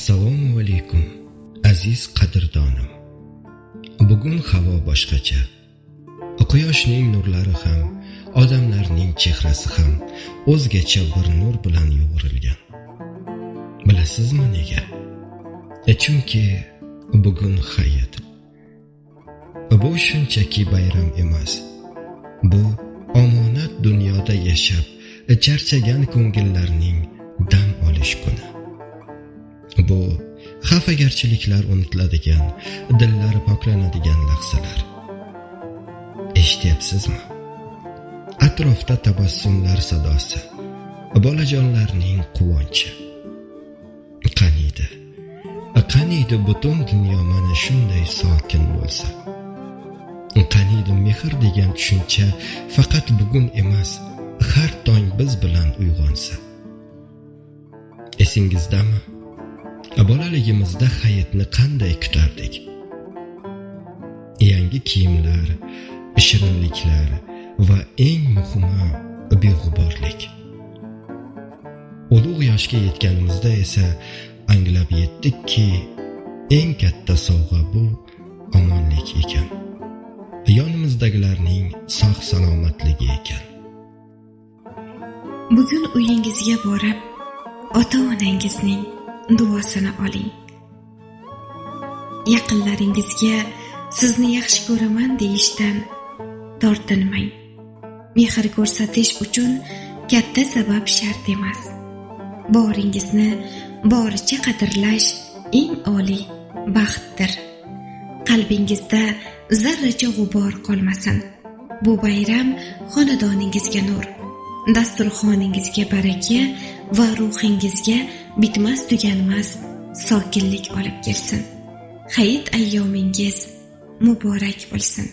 Assalomu alaykum aziz qadrdonim. Bugun havo boshqacha. Quyoshning nurlari ham, odamlarning chehrasi ham o'zgacha bir nur bilan yo'g'rilgan. Bilasizmi nega? Chunki bugun hayit. Bu shunchaki bayram emas. Bu omonat dunyoda yashab charchagan ko'ngillarning dam olish kuni. Bu xafagarchiliklar unutiladigan, dillari poklanadigan lahzalar. Eshityapsizmi? Atrofda tabassumlar sadosi, bolajonlarning quvonchi. Qaniydi butun dunyo mana shunday sokin bo'lsa. Qaniydi mehr degan tushuncha faqat bugun emas, har tong biz bilan uyg'onsa. Esingizdami? Bolaligimizda hayitni qanday kutardik? Yangi kiyimlar, shirinliklar va eng muhimi beg'uborlik. Ulug' yoshga yetganimizda esa anglab yetdikki, eng katta sovg'a bu omonlik ekan. Yonimizdagilarning sog' salomatligi ekan. Bugun uyingizga borib, ota-onangizning duosini oling. Yaqinlaringizga sizni yaxshi ko'raman deyishdan tortinmang. Mehr ko'rsatish uchun katta sabab shart emas. Boringizni boricha qadrlash eng oliy baxtdir. Qalbingizda zarracha g'ubor qolmasin. Bu bayram xonadoningizga nur, dasturxoningizga baraka va ruhingizga bitmas tuganmas sokinlik olib kelsin. Hayit ayyomingiz muborak bo'lsin.